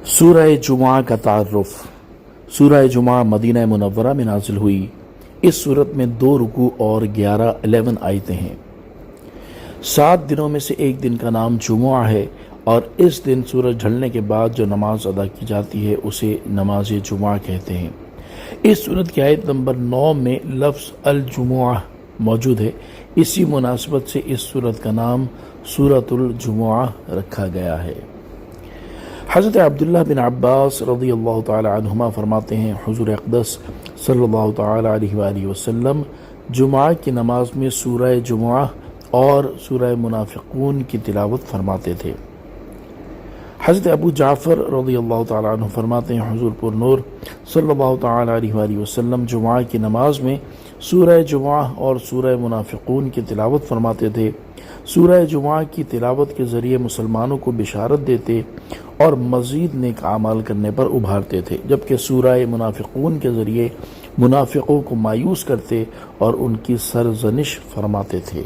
سورہ جمعہ کا تعارف۔ سورہ جمعہ مدینہ منورہ میں نازل ہوئی۔ اس صورت میں 2 رکوع اور 11 آیتیں ہیں۔ 7 دنوں میں سے ایک دن کا نام جمعہ ہے اور اس دن سورج ڈھلنے کے بعد جو نماز ادا کی جاتی ہے اسے نماز جمعہ کہتے ہیں۔ اس صورت کی آیت نمبر 9 میں لفظ الجمعہ موجود ہے۔ اسی مناسبت سے اس صورت کا نام سورۃ الجمعہ رکھا گیا ہے۔ حضرت عبداللہ بن عباس رضی اللہ تعالی عنہما فرماتے ہیں، حضور اقدس صلی اللہ تعالی علیہ وآلہ وسلم جمعہ کی نماز میں سورہ جمعہ اور سورہ منافقون کی تلاوت فرماتے تھے۔ حضرت ابو جعفر رضی اللہ تعالی عنہ فرماتے ہیں، حضور پر نور صلی اللہ تعالی علیہ وآلہ وسلم جمعہ کی نماز میں سورہ جمعہ اور سورہ منافقون کی تلاوت فرماتے تھے۔ سورہ جمعہ کی تلاوت کے ذریعے مسلمانوں کو بشارت دیتے اور مزید نیک اعمال کرنے پر ابھارتے تھے، جبکہ سورہ منافقون کے ذریعے منافقوں کو مایوس کرتے اور ان کی سرزنش فرماتے تھے۔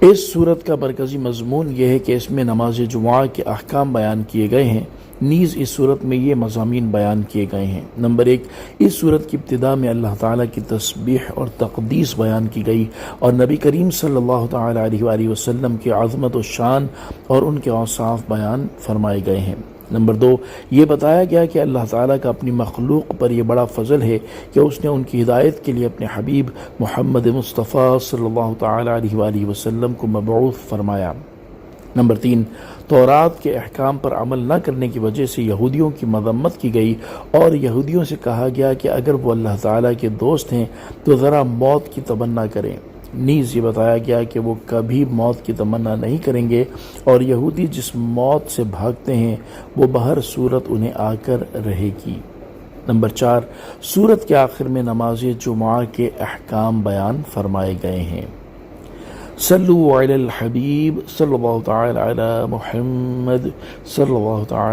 اس صورت کا مرکزی مضمون یہ ہے کہ اس میں نماز جمعہ کے احکام بیان کیے گئے ہیں، نیز اس صورت میں یہ مضامین بیان کیے گئے ہیں۔ نمبر 1، اس صورت کی ابتدا میں اللہ تعالیٰ کی تسبیح اور تقدیس بیان کی گئی اور نبی کریم صلی اللہ تعالی علیہ وآلہ وسلم کی عظمت و شان اور ان کے اوصاف بیان فرمائے گئے ہیں۔ نمبر 2، یہ بتایا گیا کہ اللہ تعالیٰ کا اپنی مخلوق پر یہ بڑا فضل ہے کہ اس نے ان کی ہدایت کے لیے اپنے حبیب محمد مصطفیٰ صلی اللہ تعالی علیہ وآلہ وسلم کو مبعوث فرمایا۔ نمبر 3، تورات کے احکام پر عمل نہ کرنے کی وجہ سے یہودیوں کی مذمت کی گئی اور یہودیوں سے کہا گیا کہ اگر وہ اللہ تعالیٰ کے دوست ہیں تو ذرا موت کی تمنا کریں۔ نیز یہ بتایا گیا کہ وہ کبھی موت کی تمنا نہیں کریں گے اور یہودی جس موت سے بھاگتے ہیں وہ بہر صورت انہیں آ کر رہے گی۔ نمبر 4، سورت کے آخر میں نماز جمعہ کے احکام بیان فرمائے گئے ہیں۔ صلو علی الحبیب صلی اللہ تعالی علی محمد صلی اللہ تعالی